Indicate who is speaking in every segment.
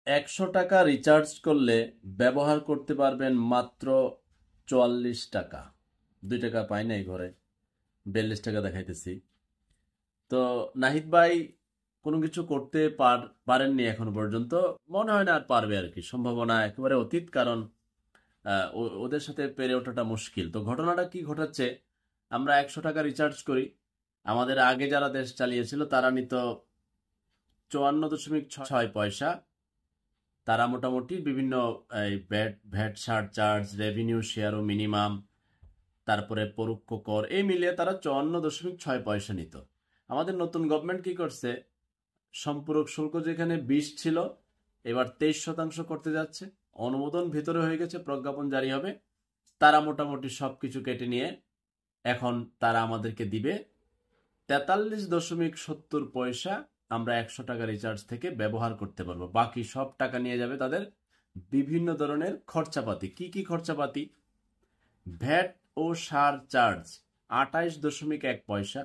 Speaker 1: 100 টাকা রিচার্জ করলে ব্যবহার করতে পারবেন মাত্র 44 টাকা। 2 টাকা পাই নাই ঘরে, 42 টাকা দেখাইতেছি। তো নাহিদ ভাই কোনো কিছু করতে পারেননি এখনো পর্যন্ত, মনে হয় না আর পারবে আর কি, সম্ভাবনা একেবারে অতীত, কারণ ওদের সাথে পেরে ওঠাটা মুশকিল। তো ঘটনাটা কি ঘটাচ্ছে, আমরা 100 টাকা রিচার্জ করি, আমাদের আগে যারা দেশ চালিয়েছিল তারা নিত 54.6 পয়সা। তারা মোটামুটি বিভিন্ন ভ্যাট সারচার্জ, রেভিনিউ শেয়ার ও মিনিমাম, তারপরে পরোক্ষ কর, এই মিলিয়ে তারা 54.6 পয়সা নিত। আমাদের নতুন গভর্নমেন্ট কি করছে, সম্পূরক শুল্ক যেখানে 20 ছিল এবার 23% করতে যাচ্ছে। অনুমোদন ভিতরে হয়ে গেছে, প্রজ্ঞাপন জারি হবে। তারা মোটামুটি সবকিছু কেটে নিয়ে এখন তারা আমাদেরকে দিবে 43.70 পয়সা। আমরা 100 টাকা রিচার্জ থেকে ব্যবহার করতে পারবো, বাকি সব টাকা নিয়ে যাবে তাদের বিভিন্ন ধরনের খরচাপাতি। কি কি খরচাপাতি? ভ্যাট ও সার চার্জ 28.1 পয়সা,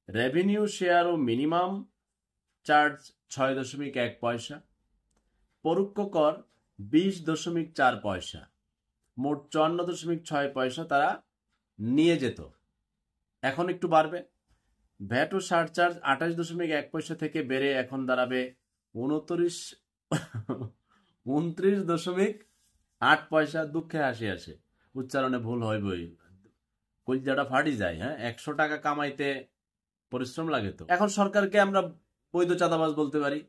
Speaker 1: রেভিনিউ শেয়ার ও মিনিমাম চার্জ 6.1 পয়সা, পরোক্ষ কর 20.4 পয়সা, মোট 54.6 পয়সা তারা নিয়ে যেত। এখন একটু বাড়বে, ভ্যাট ও সারচার্জ 28.1 পয়সা থেকে বেড়ে এখন দাঁড়াবে 29.8 পয়সা। দুঃখে হাসি আসে, উচ্চারণে ভুল হয় বই, কলজাটা ফাটি যায়। হ্যাঁ, 100 টাকা কামাইতে পরিশ্রম লাগে। তো এখন সরকারকে আমরা বৈধ চাঁদাবাজ বলতে পারি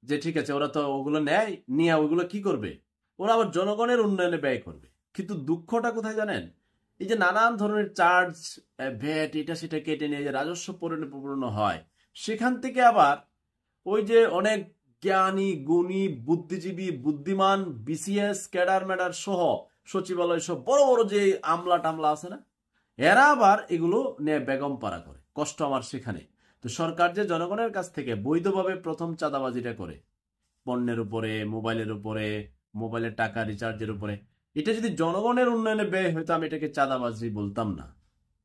Speaker 1: যে ঠিক আছে, ওরা তো ওগুলো নেয়, নিয়ে ওগুলো কি করবে, ওরা আবার জনগণের উন্নয়নে ব্যয় করবে। কিন্তু দুঃখটা কোথায় জানেন, এই যে নানান ধরনের চার্জ, ভ্যাট, এটা সেটা কেটে নিয়ে যে রাজস্ব পরিপূর্ণ হয়, সেখান থেকে আবার ওই যে অনেক জ্ঞানী গুণী বুদ্ধিজীবী বুদ্ধিমান বিসিএস ক্যাডার ম্যাডার সহ সচিবালয় সহ বড় বড় যে আমলা টামলা আছে না, এরা আবার এগুলো নিয়ে বেগম পাড়া করে। কষ্ট আমার সেখানে। তো সরকার যে জনগণের কাছ থেকে বৈধভাবে প্রথম চাঁদাবাজিটা করে, পণ্যের উপরে, মোবাইলের উপরে, মোবাইলের টাকা রিচার্জের উপরে, এটা যদি জনগণের উন্নয়নে ব্যয় হইতো আমি এটাকে চাঁদাবাজি বলতাম না,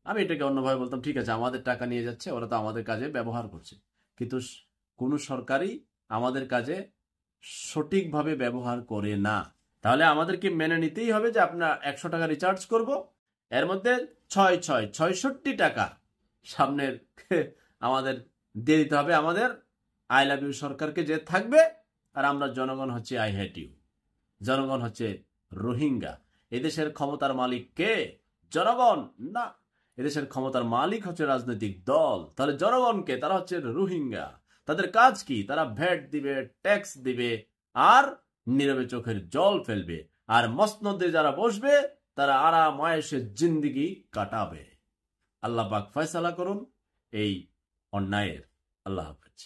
Speaker 1: আমি এটাকে অন্যভাবে বলতাম ঠিক আছে আমাদের টাকা নিয়ে যাচ্ছে, ওরা তো আমাদের কাজে ব্যবহার করছে। কিন্তু কোনো সরকারই আমাদের কাজে সঠিকভাবে ব্যবহার করে না। তাহলে আমাদেরকে মেনে নিতেই হবে যে আপনার 100 টাকা রিচার্জ করব, এর মধ্যে 66 টাকা সামনের আমাদের দিয়ে দিতে হবে আমাদের আই লাভ ইউ সরকারকে, যে থাকবে। আর আমরা জনগণ হচ্ছে আই হেট ইউ, জনগণ হচ্ছে রোহিঙ্গা। এদেশের ক্ষমতার মালিক কে? জনগণ না, এদেশের ক্ষমতার মালিক হচ্ছে রাজনৈতিক দল। তাহলে জনগণকে, তারা হচ্ছে রোহিঙ্গা। তাদের কাজ কি? তারা ভ্যাট দিবে, ট্যাক্স দিবে, আর নীরবে চোখের জল ফেলবে। আর মসনদে যারা বসবে তারা আরাম আয়েশে জিন্দিগি কাটাবে। আল্লাহ পাক ফয়সালা করুন এই অন্যায়ের। আল্লাহ হাফেজ।